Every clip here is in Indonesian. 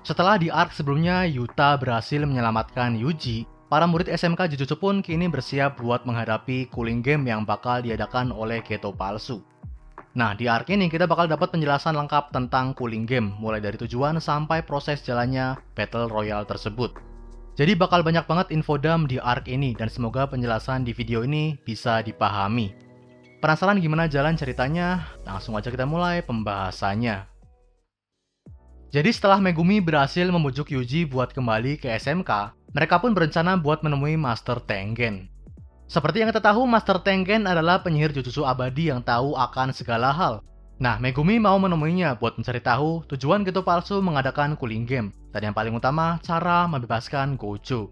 Setelah di arc sebelumnya Yuta berhasil menyelamatkan Yuji, para murid SMK Jujutsu pun kini bersiap buat menghadapi cooling game yang bakal diadakan oleh Geto palsu. Nah, di arc ini kita bakal dapat penjelasan lengkap tentang cooling game, mulai dari tujuan sampai proses jalannya Battle Royale tersebut. Jadi bakal banyak banget infodump di arc ini dan semoga penjelasan di video ini bisa dipahami. Penasaran gimana jalan ceritanya? Langsung aja kita mulai pembahasannya. Jadi setelah Megumi berhasil membujuk Yuji buat kembali ke SMK, mereka pun berencana buat menemui Master Tengen. Seperti yang kita tahu, Master Tengen adalah penyihir Jujutsu abadi yang tahu akan segala hal. Nah, Megumi mau menemuinya buat mencari tahu tujuan Geto palsu mengadakan cooling game, dan yang paling utama, cara membebaskan Gojo.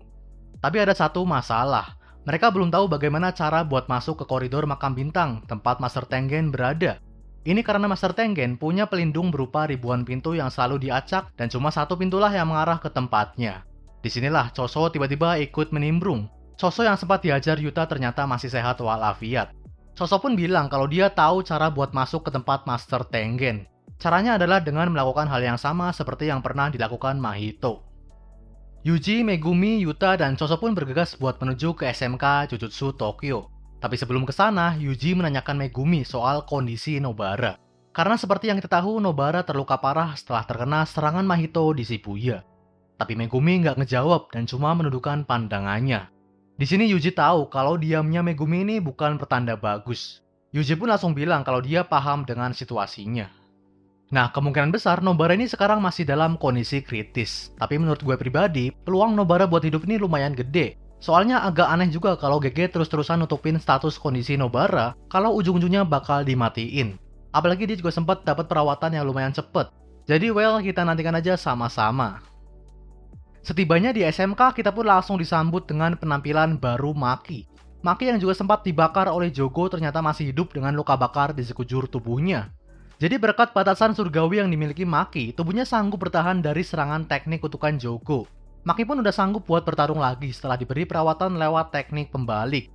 Tapi ada satu masalah, mereka belum tahu bagaimana cara buat masuk ke koridor makam bintang tempat Master Tengen berada. Ini karena Master Tengen punya pelindung berupa ribuan pintu yang selalu diacak dan cuma satu pintulah yang mengarah ke tempatnya. Disinilah Choso tiba-tiba ikut menimbrung. Choso yang sempat diajar Yuta ternyata masih sehat walafiat. Choso pun bilang kalau dia tahu cara buat masuk ke tempat Master Tengen. Caranya adalah dengan melakukan hal yang sama seperti yang pernah dilakukan Mahito. Yuji, Megumi, Yuta, dan Choso pun bergegas buat menuju ke SMK Jujutsu Tokyo. Tapi sebelum ke sana, Yuji menanyakan Megumi soal kondisi Nobara. Karena seperti yang kita tahu, Nobara terluka parah setelah terkena serangan Mahito di Shibuya. Tapi Megumi nggak ngejawab dan cuma menundukkan pandangannya. Di sini Yuji tahu kalau diamnya Megumi ini bukan pertanda bagus. Yuji pun langsung bilang kalau dia paham dengan situasinya. Nah, kemungkinan besar Nobara ini sekarang masih dalam kondisi kritis. Tapi menurut gue pribadi, peluang Nobara buat hidup ini lumayan gede. Soalnya agak aneh juga kalau GG terus-terusan nutupin status kondisi Nobara kalau ujung-ujungnya bakal dimatiin. Apalagi dia juga sempat dapat perawatan yang lumayan cepet. Jadi well, kita nantikan aja sama-sama. Setibanya di SMK, kita pun langsung disambut dengan penampilan baru Maki. Maki yang juga sempat dibakar oleh Jogo ternyata masih hidup dengan luka bakar di sekujur tubuhnya. Jadi berkat batasan surgawi yang dimiliki Maki, tubuhnya sanggup bertahan dari serangan teknik kutukan Jogo. Maki pun udah sanggup buat bertarung lagi setelah diberi perawatan lewat teknik pembalik.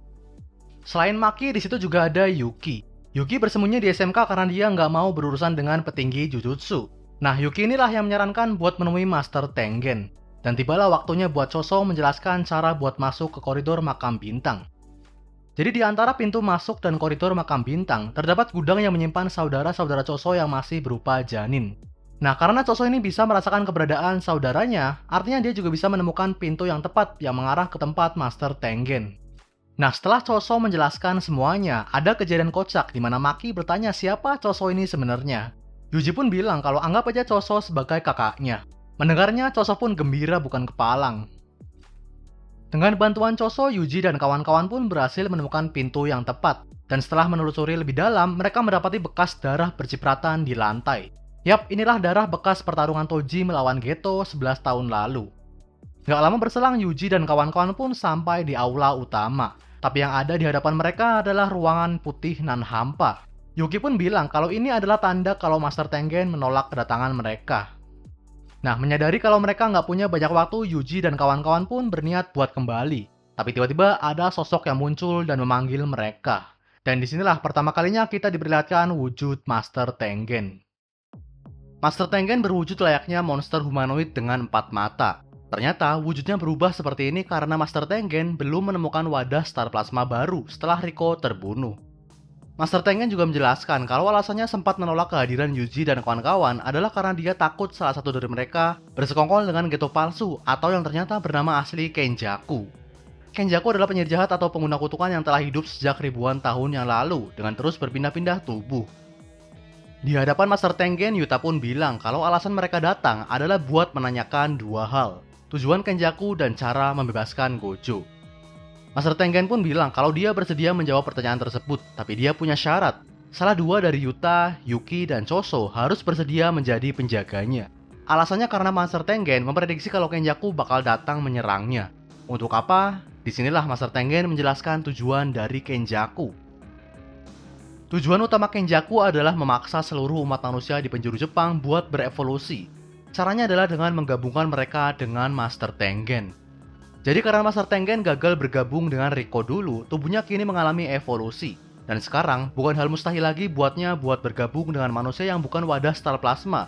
Selain Maki, di situ juga ada Yuki. Yuki bersembunyi di SMK karena dia nggak mau berurusan dengan petinggi Jujutsu. Nah, Yuki inilah yang menyarankan buat menemui Master Tengen. Dan tibalah waktunya buat Choso menjelaskan cara buat masuk ke koridor makam bintang. Jadi di antara pintu masuk dan koridor makam bintang, terdapat gudang yang menyimpan saudara-saudara Choso yang masih berupa janin. Nah, karena Choso ini bisa merasakan keberadaan saudaranya, artinya dia juga bisa menemukan pintu yang tepat yang mengarah ke tempat Master Tengen. Nah, setelah Choso menjelaskan semuanya, ada kejadian kocak di mana Maki bertanya siapa Choso ini sebenarnya. Yuji pun bilang kalau anggap aja Choso sebagai kakaknya. Mendengarnya, Choso pun gembira bukan kepalang. Dengan bantuan Choso, Yuji dan kawan-kawan pun berhasil menemukan pintu yang tepat. Dan setelah menelusuri lebih dalam, mereka mendapati bekas darah bercipratan di lantai. Yap, inilah darah bekas pertarungan Toji melawan Geto 11 tahun lalu. Gak lama berselang, Yuji dan kawan-kawan pun sampai di aula utama. Tapi yang ada di hadapan mereka adalah ruangan putih nan hampa. Yuki pun bilang kalau ini adalah tanda kalau Master Tengen menolak kedatangan mereka. Nah, menyadari kalau mereka nggak punya banyak waktu, Yuji dan kawan-kawan pun berniat buat kembali. Tapi tiba-tiba ada sosok yang muncul dan memanggil mereka. Dan disinilah pertama kalinya kita diperlihatkan wujud Master Tengen. Master Tengen berwujud layaknya monster humanoid dengan 4 mata. Ternyata wujudnya berubah seperti ini karena Master Tengen belum menemukan wadah star plasma baru setelah Riko terbunuh. Master Tengen juga menjelaskan kalau alasannya sempat menolak kehadiran Yuji dan kawan-kawan adalah karena dia takut salah satu dari mereka bersekongkol dengan Geto palsu atau yang ternyata bernama asli Kenjaku. Kenjaku adalah penyihir jahat atau pengguna kutukan yang telah hidup sejak ribuan tahun yang lalu dengan terus berpindah-pindah tubuh. Di hadapan Master Tengen, Yuta pun bilang kalau alasan mereka datang adalah buat menanyakan dua hal, tujuan Kenjaku dan cara membebaskan Gojo. Master Tengen pun bilang kalau dia bersedia menjawab pertanyaan tersebut, tapi dia punya syarat. Salah dua dari Yuta, Yuki, dan Choso harus bersedia menjadi penjaganya. Alasannya karena Master Tengen memprediksi kalau Kenjaku bakal datang menyerangnya. Untuk apa? Disinilah Master Tengen menjelaskan tujuan dari Kenjaku. Tujuan utama Kenjaku adalah memaksa seluruh umat manusia di penjuru Jepang buat berevolusi. Caranya adalah dengan menggabungkan mereka dengan Master Tengen. Jadi karena Master Tengen gagal bergabung dengan Riko dulu, tubuhnya kini mengalami evolusi. Dan sekarang bukan hal mustahil lagi buatnya buat bergabung dengan manusia yang bukan wadah star plasma.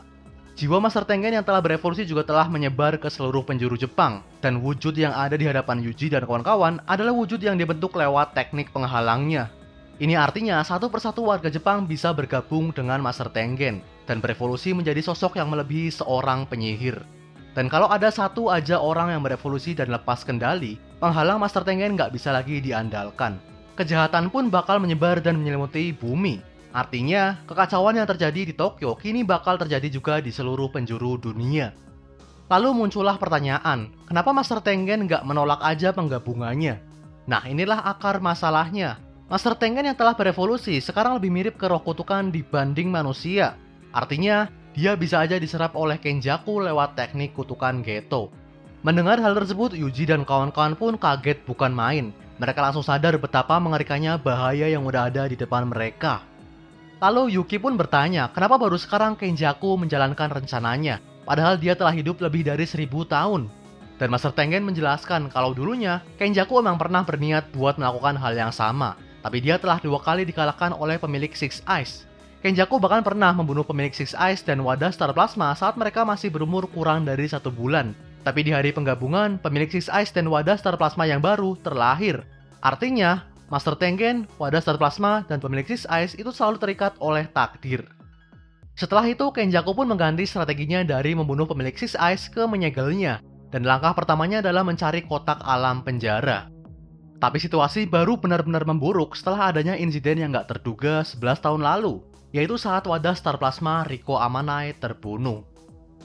Jiwa Master Tengen yang telah berevolusi juga telah menyebar ke seluruh penjuru Jepang, dan wujud yang ada di hadapan Yuji dan kawan-kawan adalah wujud yang dibentuk lewat teknik penghalangnya. Ini artinya satu persatu warga Jepang bisa bergabung dengan Master Tengen, dan berevolusi menjadi sosok yang melebihi seorang penyihir. Dan kalau ada satu aja orang yang berevolusi dan lepas kendali, penghalang Master Tengen nggak bisa lagi diandalkan. Kejahatan pun bakal menyebar dan menyelimuti bumi. Artinya, kekacauan yang terjadi di Tokyo kini bakal terjadi juga di seluruh penjuru dunia. Lalu muncullah pertanyaan, kenapa Master Tengen nggak menolak aja penggabungannya? Nah, inilah akar masalahnya. Master Tengen yang telah berevolusi sekarang lebih mirip ke roh kutukan dibanding manusia. Artinya, dia bisa aja diserap oleh Kenjaku lewat teknik kutukan Geto. Mendengar hal tersebut, Yuji dan kawan-kawan pun kaget bukan main. Mereka langsung sadar betapa mengerikannya bahaya yang udah ada di depan mereka. Lalu Yuki pun bertanya, kenapa baru sekarang Kenjaku menjalankan rencananya, padahal dia telah hidup lebih dari 1000 tahun. Dan Master Tengen menjelaskan kalau dulunya Kenjaku memang pernah berniat buat melakukan hal yang sama, tapi dia telah 2 kali dikalahkan oleh pemilik Six Eyes. Kenjaku bahkan pernah membunuh pemilik Six Eyes dan wadah Star Plasma saat mereka masih berumur kurang dari 1 bulan. Tapi di hari penggabungan, pemilik Six Eyes dan wadah Star Plasma yang baru terlahir. Artinya, Master Tengen, wadah Star Plasma, dan pemilik Six Eyes itu selalu terikat oleh takdir. Setelah itu, Kenjaku pun mengganti strateginya dari membunuh pemilik Six Eyes ke menyegelnya, dan langkah pertamanya adalah mencari kotak alam penjara. Tapi situasi baru benar-benar memburuk setelah adanya insiden yang gak terduga 11 tahun lalu, yaitu saat wadah Star Plasma Riko Amanai terbunuh.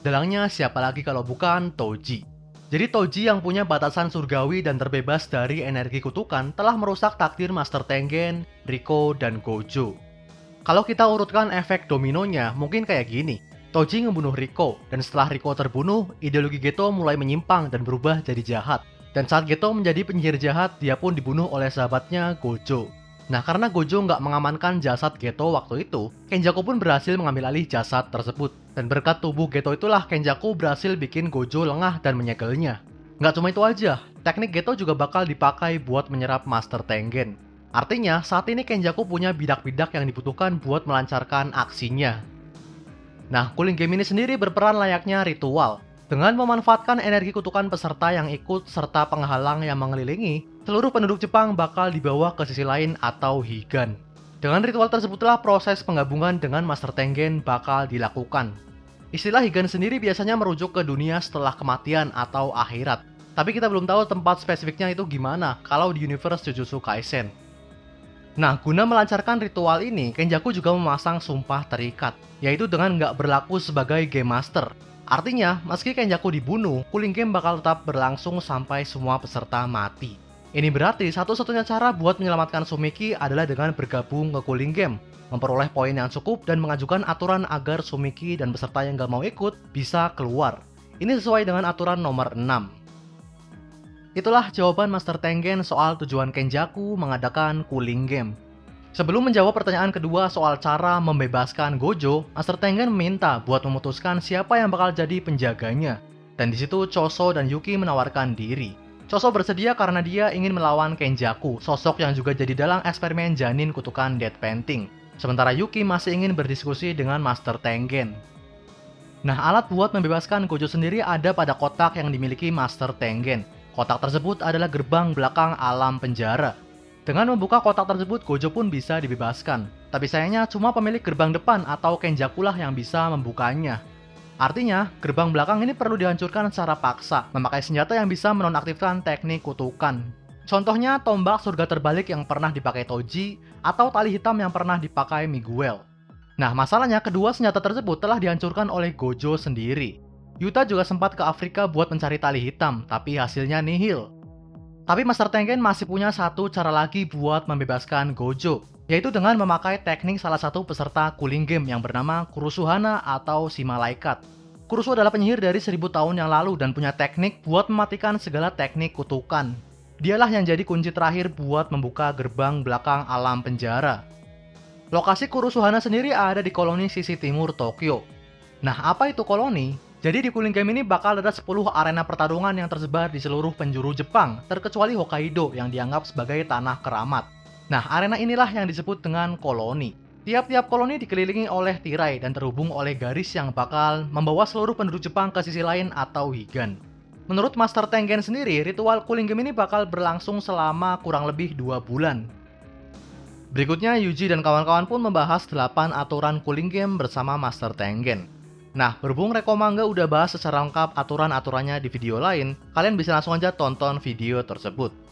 Dalangnya siapa lagi kalau bukan Toji. Jadi Toji yang punya batasan surgawi dan terbebas dari energi kutukan telah merusak takdir Master Tengen, Riko, dan Gojo. Kalau kita urutkan efek dominonya, mungkin kayak gini. Toji ngebunuh Riko, dan setelah Riko terbunuh, ideologi Geto mulai menyimpang dan berubah jadi jahat. Dan saat Geto menjadi penyihir jahat, dia pun dibunuh oleh sahabatnya Gojo. Nah, karena Gojo nggak mengamankan jasad Geto waktu itu, Kenjaku pun berhasil mengambil alih jasad tersebut. Dan berkat tubuh Geto itulah Kenjaku berhasil bikin Gojo lengah dan menyegelnya. Nggak cuma itu aja, teknik Geto juga bakal dipakai buat menyerap Master Tengen. Artinya, saat ini Kenjaku punya bidak-bidak yang dibutuhkan buat melancarkan aksinya. Nah, Cooling Game ini sendiri berperan layaknya ritual. Dengan memanfaatkan energi kutukan peserta yang ikut serta penghalang yang mengelilingi, seluruh penduduk Jepang bakal dibawa ke sisi lain atau Higan. Dengan ritual tersebutlah proses penggabungan dengan Master Tengen bakal dilakukan. Istilah Higan sendiri biasanya merujuk ke dunia setelah kematian atau akhirat. Tapi kita belum tahu tempat spesifiknya itu gimana kalau di universe Jujutsu Kaisen. Nah, guna melancarkan ritual ini, Kenjaku juga memasang sumpah terikat, yaitu dengan nggak berlaku sebagai Game Master. Artinya, meski Kenjaku dibunuh, Cooling Game bakal tetap berlangsung sampai semua peserta mati. Ini berarti satu-satunya cara buat menyelamatkan Sumiki adalah dengan bergabung ke Cooling Game, memperoleh poin yang cukup dan mengajukan aturan agar Sumiki dan peserta yang gak mau ikut bisa keluar. Ini sesuai dengan aturan nomor 6. Itulah jawaban Master Tengen soal tujuan Kenjaku mengadakan Cooling Game. Sebelum menjawab pertanyaan kedua soal cara membebaskan Gojo, Master Tengen meminta buat memutuskan siapa yang bakal jadi penjaganya. Dan di situ Choso dan Yuki menawarkan diri. Choso bersedia karena dia ingin melawan Kenjaku, sosok yang juga jadi dalang eksperimen janin kutukan Death Painting. Sementara Yuki masih ingin berdiskusi dengan Master Tengen. Nah, alat buat membebaskan Gojo sendiri ada pada kotak yang dimiliki Master Tengen. Kotak tersebut adalah gerbang belakang alam penjara. Dengan membuka kotak tersebut, Gojo pun bisa dibebaskan. Tapi sayangnya cuma pemilik gerbang depan atau Kenjaku lah yang bisa membukanya. Artinya, gerbang belakang ini perlu dihancurkan secara paksa, memakai senjata yang bisa menonaktifkan teknik kutukan. Contohnya, tombak surga terbalik yang pernah dipakai Toji, atau tali hitam yang pernah dipakai Miguel. Nah, masalahnya kedua senjata tersebut telah dihancurkan oleh Gojo sendiri. Yuta juga sempat ke Afrika buat mencari tali hitam, tapi hasilnya nihil. Tapi Master Tengen masih punya satu cara lagi buat membebaskan Gojo, yaitu dengan memakai teknik salah satu peserta Cooling Game yang bernama Kurusuhana atau si Malaikat. Kurusu adalah penyihir dari 1000 tahun yang lalu dan punya teknik buat mematikan segala teknik kutukan. Dialah yang jadi kunci terakhir buat membuka gerbang belakang alam penjara. Lokasi Kurusuhana sendiri ada di koloni sisi timur Tokyo. Nah, apa itu koloni? Jadi di Cooling Game ini bakal ada 10 arena pertarungan yang tersebar di seluruh penjuru Jepang, terkecuali Hokkaido yang dianggap sebagai tanah keramat. Nah, arena inilah yang disebut dengan koloni. Tiap-tiap koloni dikelilingi oleh tirai dan terhubung oleh garis yang bakal membawa seluruh penduduk Jepang ke sisi lain atau Higan. Menurut Master Tengen sendiri, ritual cooling game ini bakal berlangsung selama kurang lebih 2 bulan. Berikutnya, Yuji dan kawan-kawan pun membahas 8 aturan cooling game bersama Master Tengen. Nah, berhubung Rekomanga udah bahas secara lengkap aturan-aturannya di video lain, kalian bisa langsung aja tonton video tersebut.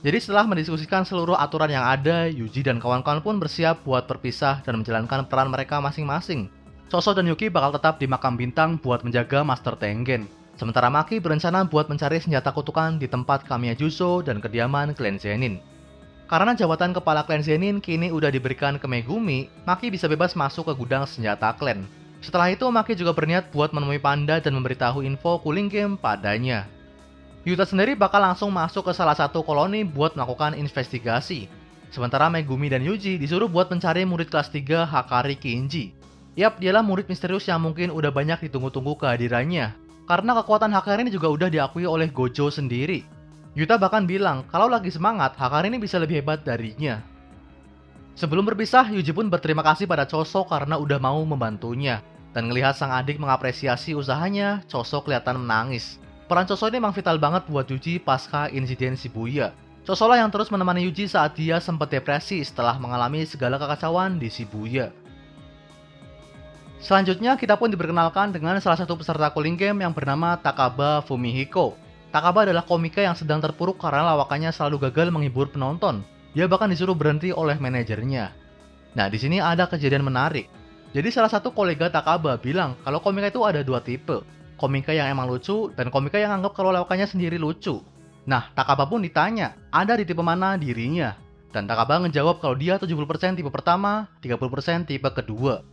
Jadi setelah mendiskusikan seluruh aturan yang ada, Yuji dan kawan-kawan pun bersiap buat berpisah dan menjalankan peran mereka masing-masing. Soso dan Yuki bakal tetap di makam bintang buat menjaga Master Tengen. Sementara Maki berencana buat mencari senjata kutukan di tempat Kamiya Juso dan kediaman klan Zenin. Karena jabatan kepala klan Zenin kini udah diberikan ke Megumi, Maki bisa bebas masuk ke gudang senjata klan. Setelah itu, Maki juga berniat buat menemui Panda dan memberitahu info cooling game padanya. Yuta sendiri bakal langsung masuk ke salah satu koloni buat melakukan investigasi. Sementara Megumi dan Yuji disuruh buat mencari murid kelas 3 Hakari Kinji. Yap, dialah murid misterius yang mungkin udah banyak ditunggu-tunggu kehadirannya. Karena kekuatan Hakari ini juga udah diakui oleh Gojo sendiri. Yuta bahkan bilang kalau lagi semangat, Hakari ini bisa lebih hebat darinya. Sebelum berpisah, Yuji pun berterima kasih pada Choso karena udah mau membantunya. Dan ngelihat sang adik mengapresiasi usahanya, Choso kelihatan menangis. Peran Choso ini memang vital banget buat Yuji pasca insiden Shibuya. Choso lah yang terus menemani Yuji saat dia sempat depresi setelah mengalami segala kekacauan di Shibuya. Selanjutnya, kita pun diperkenalkan dengan salah satu peserta cooling game yang bernama Takaba Fumihiko. Takaba adalah komika yang sedang terpuruk karena lawakannya selalu gagal menghibur penonton. Dia bahkan disuruh berhenti oleh manajernya. Nah, di sini ada kejadian menarik. Jadi salah satu kolega Takaba bilang kalau komika itu ada 2 tipe. Komika yang emang lucu dan komika yang anggap kalau lawakannya sendiri lucu. Nah, Takaba pun ditanya, ada di tipe mana dirinya? Dan Takaba ngejawab kalau dia 70% tipe pertama, 30% tipe kedua.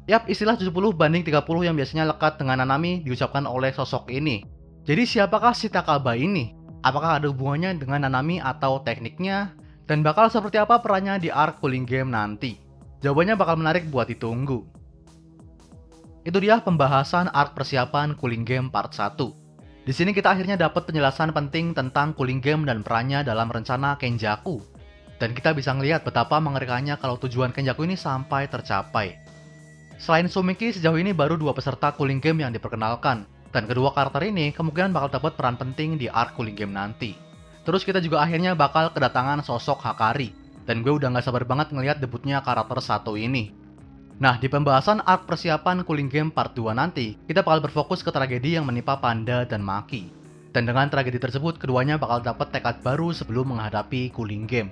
Yap, istilah 70 banding 30 yang biasanya lekat dengan Nanami diucapkan oleh sosok ini. Jadi siapakah si Takaba ini? Apakah ada hubungannya dengan Nanami atau tekniknya? Dan bakal seperti apa perannya di arc cooling game nanti? Jawabannya bakal menarik buat ditunggu. Itu dia pembahasan arc persiapan cooling game part 1. Di sini kita akhirnya dapat penjelasan penting tentang cooling game dan perannya dalam rencana Kenjaku. Dan kita bisa ngelihat betapa mengerikannya kalau tujuan Kenjaku ini sampai tercapai. Selain Sumiki, sejauh ini baru 2 peserta cooling game yang diperkenalkan. Dan kedua karakter ini kemungkinan bakal dapat peran penting di arc cooling game nanti. Terus kita juga akhirnya bakal kedatangan sosok Hakari. Dan gue udah gak sabar banget ngelihat debutnya karakter satu ini. Nah, di pembahasan arc persiapan cooling game part 2 nanti, kita bakal berfokus ke tragedi yang menimpa Panda dan Maki. Dan dengan tragedi tersebut, keduanya bakal dapat tekad baru sebelum menghadapi cooling game.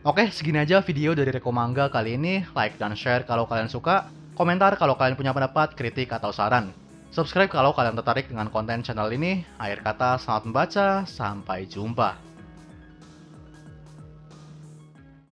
Oke, segini aja video dari Rekomanga kali ini. Like dan share kalau kalian suka. Komentar kalau kalian punya pendapat, kritik, atau saran. Subscribe kalau kalian tertarik dengan konten channel ini. Akhir kata, selamat membaca. Sampai jumpa.